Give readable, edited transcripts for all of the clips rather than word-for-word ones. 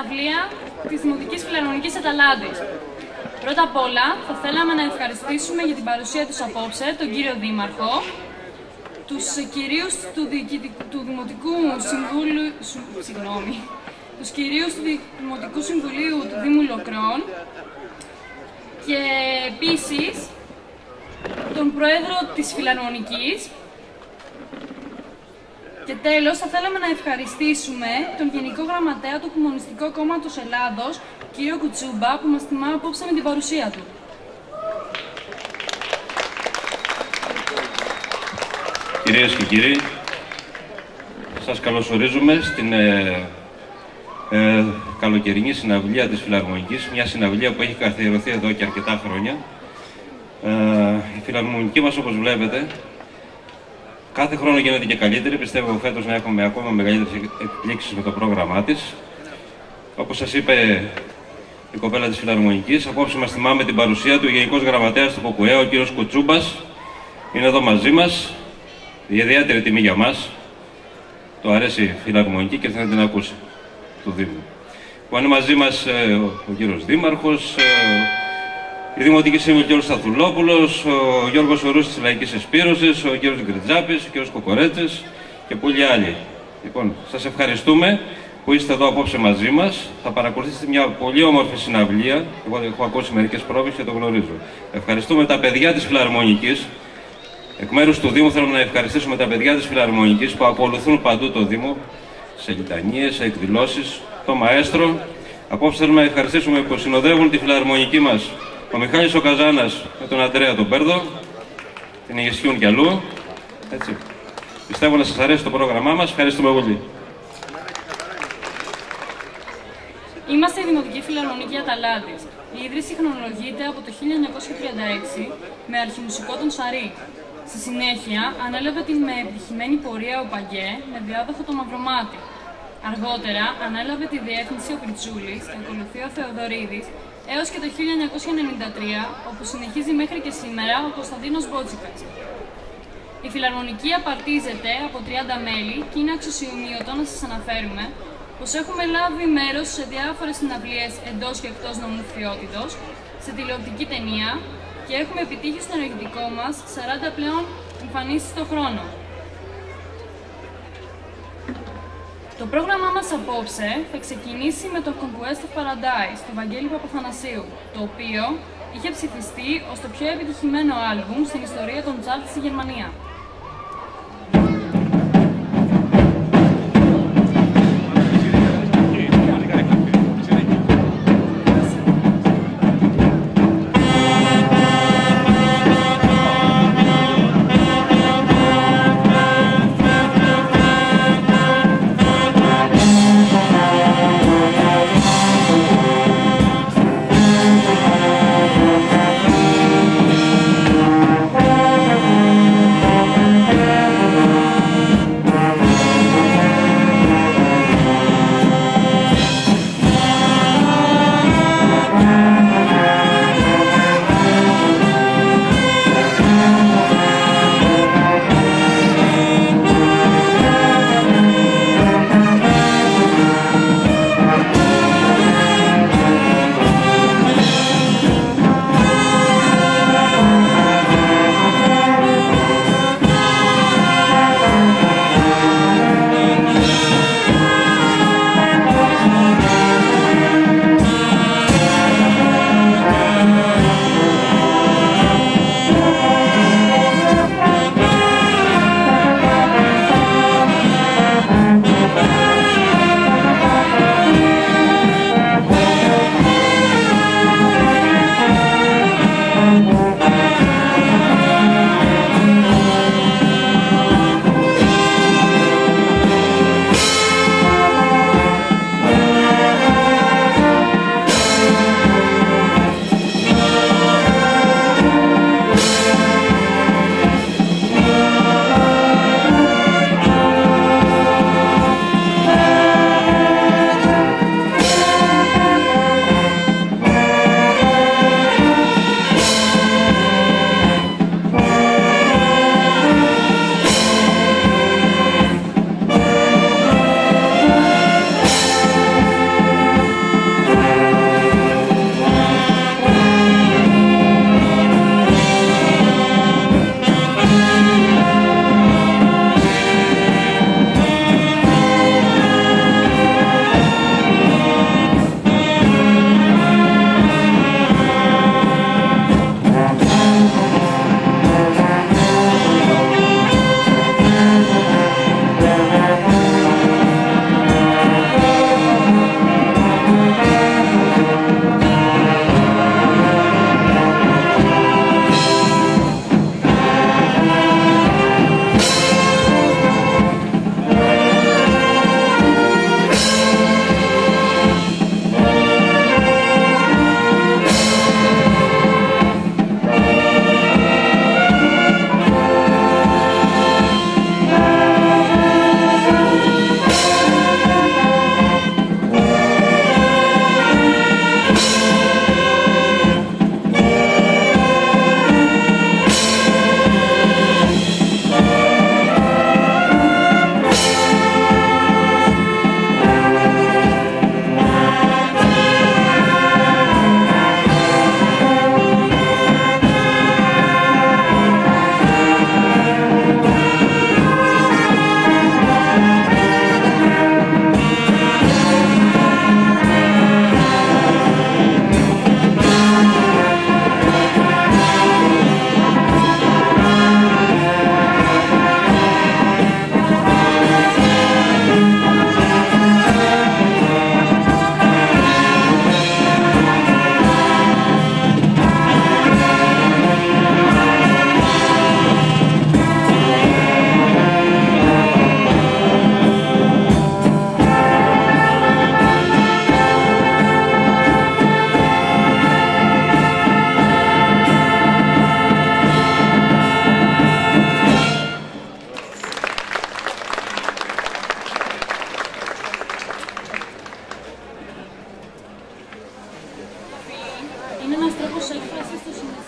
συναυλία της Δημοτικής Φιλαρμονικής Αταλάντης. Πρώτα απ' όλα, θα θέλαμε να ευχαριστήσουμε για την παρουσία τους απόψε τον κύριο Δήμαρχο, τους κυρίους του Δημοτικού Συμβούλου, τους κυρίους του Δημοτικού Συμβουλίου του Δήμου Λοκρών και επίσης τον Πρόεδρο της Φιλαρμονικής. Και τέλος, θα θέλαμε να ευχαριστήσουμε τον Γενικό Γραμματέα του Κομμουνιστικού Κόμματος Ελλάδος, κύριο Κουτσούμπα, που μας τιμά απόψε με την παρουσία του. Κυρίες και κύριοι, σας καλωσορίζουμε στην καλοκαιρινή συναυλία της Φιλαρμονικής, μια συναυλία που έχει καθιερωθεί εδώ και αρκετά χρόνια. Η Φιλαρμονική μας, όπως βλέπετε, κάθε χρόνο γίνεται και καλύτερη. Πιστεύω φέτος να έχουμε ακόμα μεγαλύτερες εκπλήξεις με το πρόγραμμά της. Όπως σας είπε η κοπέλα της Φιλαρμονικής, απόψε μας θυμάμαι την παρουσία του Γενικός Γραμματέας του ΚΚΕ, ο κύριος Κουτσούμπας. Είναι εδώ μαζί μας. Η ιδιαίτερη τιμή για μας. Το αρέσει η Φιλαρμονική και θέλει να την ακούσει του Δήμου. Που είναι μαζί μας ο κύριος Δήμαρχος, η Δημοτική Σύμβουλη κ. Σταθουλόπουλος, ο Γιώργος Ορούς της Λαϊκής Εσπύρωσης, ο κ. Γκριτζάπης, ο κ. Κοκορέτσες και πολλοί άλλοι. Λοιπόν, σας ευχαριστούμε που είστε εδώ απόψε μαζί μας. Θα παρακολουθήσετε μια πολύ όμορφη συναυλία. Εγώ έχω ακούσει μερικές πρόβες και το γνωρίζω. Ευχαριστούμε τα παιδιά της Φιλαρμονικής. Εκ μέρους του Δήμου θέλουμε να ευχαριστήσουμε τα παιδιά της Φιλαρμονικής που ακολουθούν παντού το Δήμο, σε λιτανίες, σε εκδηλώσεις, το μαέστρο. Απόψε θέλουμε να ευχαριστήσουμε που συνοδεύουν τη Φιλαρμονική μας ο Μιχάλης ο Καζάνας με τον Αντρέα τον Πέρδο, την Ιγεσιούν κι αλλού. Έτσι. Πιστεύω να σας αρέσει το πρόγραμμά μας. Ευχαριστούμε πολύ. Είμαστε η Δημοτική Φιλαρμονική Αταλάντης. Η ίδρυση χρονολογείται από το 1936 με αρχιμουσικό τον Σαρή. Στη συνέχεια ανέλαβε την με επιτυχημένη πορεία ο Παγκέ με διάδοχο τον Μαυρομάτη. Αργότερα ανέλαβε τη διεύθυνση ο Πριτσούλης και ακολουθεί ο Θεοδωρίδης έως και το 1993, όπου συνεχίζει μέχρι και σήμερα ο Κωνσταντίνος Μπότσικας. Η Φιλαρμονική απαρτίζεται από 30 μέλη και είναι αξιοσημείωτο να σας αναφέρουμε πως έχουμε λάβει μέρος σε διάφορες συναυλίες εντός και εκτός νομού Φθιώτιδος, σε τηλεοπτική ταινία και έχουμε επιτύχει στο ενεργητικό μας 40 πλέον εμφανίσεις το χρόνο. Το πρόγραμμά μας απόψε θα ξεκινήσει με το Conquest of Paradise του Βαγγέλη Παπαθανασίου, το οποίο είχε ψηφιστεί ως το πιο επιτυχημένο άλμπουμ στην ιστορία των charts στη Γερμανία.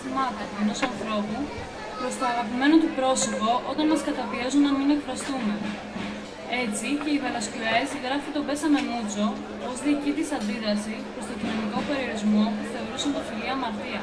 συναισθημάτων ενός ανθρώπου προς το αγαπημένο του πρόσωπο όταν μας καταπιέζουν να μην εκφραστούμε. Έτσι και η Βελασκουές γράφει τον Πέσαμε Μούτσο ως δική της αντίδραση προς το κοινωνικό περιορισμό που θεωρούσαν το φιλία αμαρτία.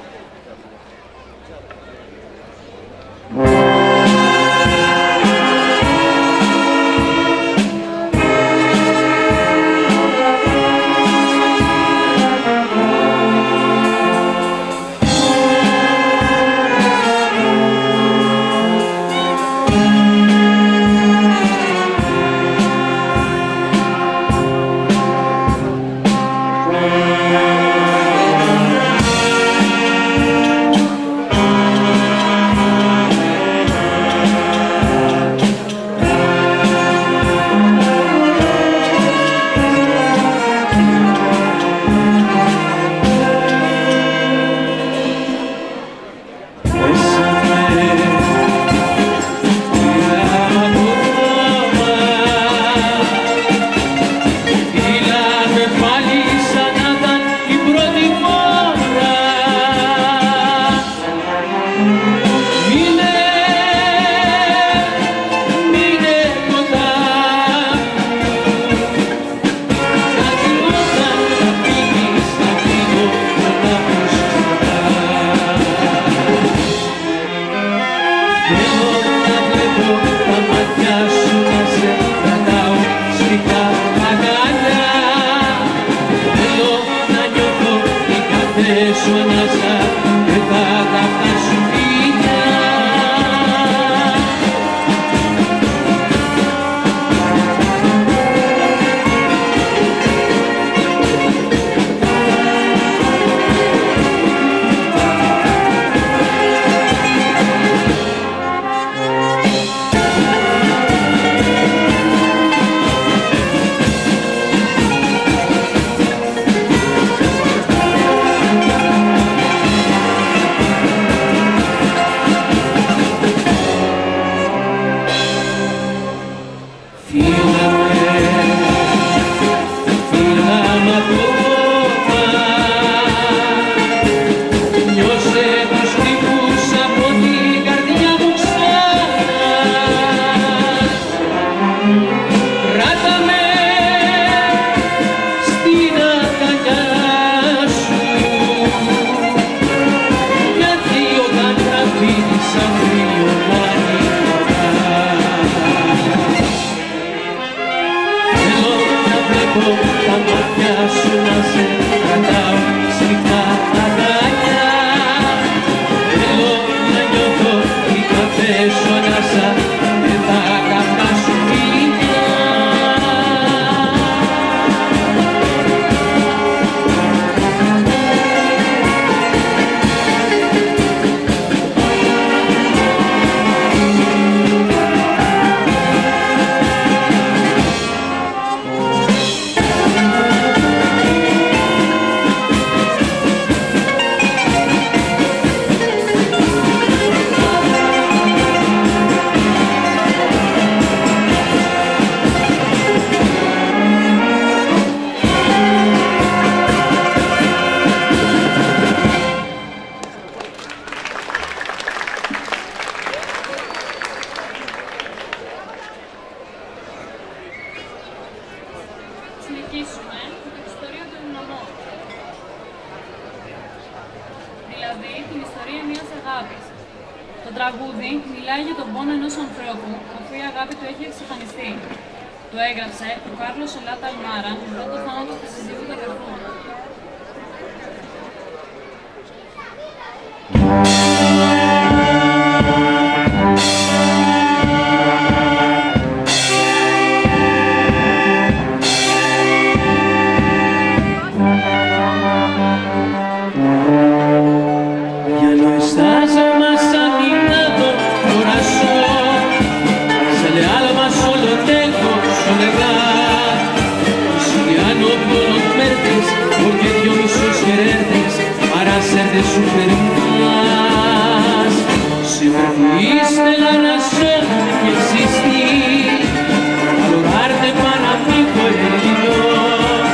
Δηλαδή την ιστορία μιας αγάπης. Το τραγούδι μιλάει για τον πόνο ενός ανθρώπου, αφού η αγάπη του έχει εξαφανιστεί. Το έγραψε ο Κάρλος Ελάτα Αλμάρα μετά το θάνατο της συζύγου του αδερφού. De super más, siempre fuiste la razón de que existí, valorarte para mí fue Dios.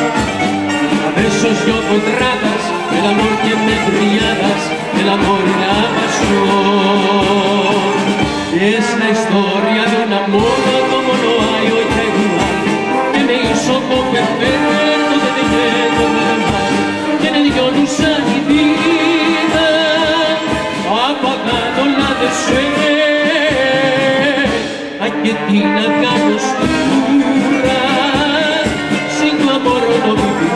A besos yo contratas, el amor que me brillabas, el amor era la storia di un amore como no hay otro igual, que me hizo comprender de belleza normal, que en Dios no se vida, apagándola de ser, ay que tiene la postura, sin tu amor no viviré.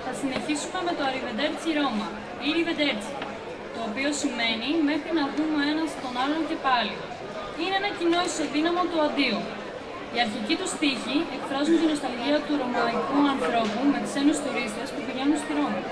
Θα συνεχίσουμε με το Arrivederci Roma ή Rivederci, το οποίο σημαίνει μέχρι να δούμε ο ένας τον άλλον και πάλι. Είναι ένα κοινό ισοδύναμο του αντίου. Οι αρχικοί του στίχοι εκφράζουν την νοσταλγία του ρωμαϊκού ανθρώπου με ξένους τουρίστες που πηγαίνουν στη Ρώμη.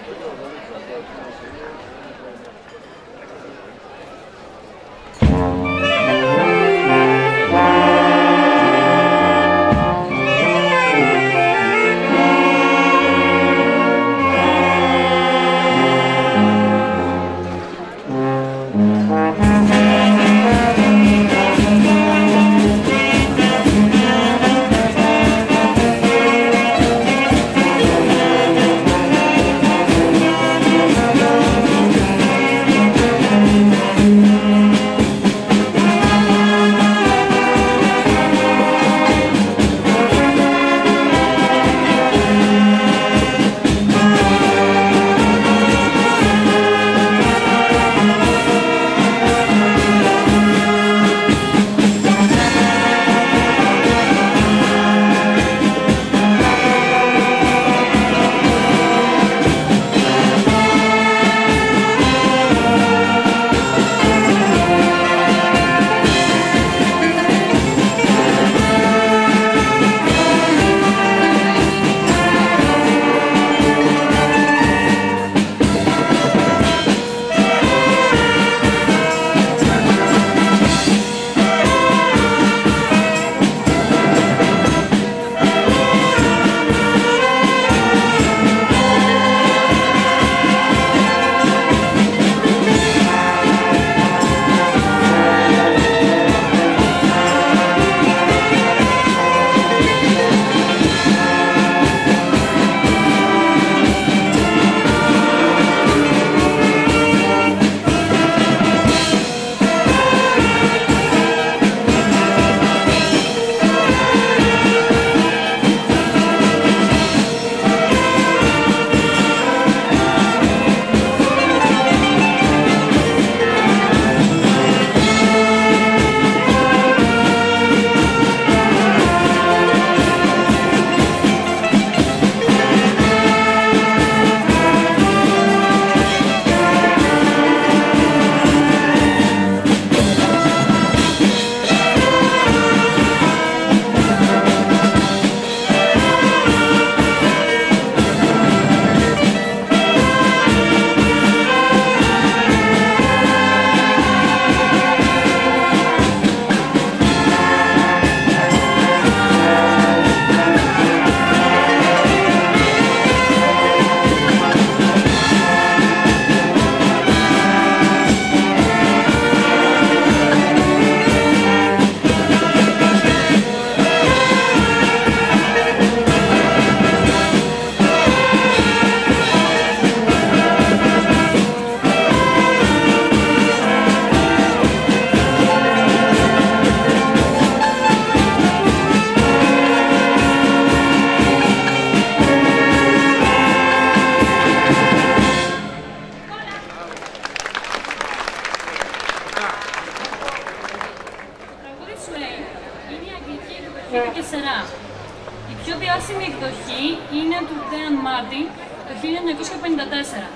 Η πιο διάσημη εκδοχή είναι του Dean Martin το 1954.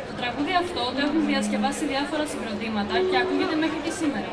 Το τραγούδι αυτό το έχουν διασκευάσει διάφορα συγκροτήματα και ακούγεται μέχρι και σήμερα.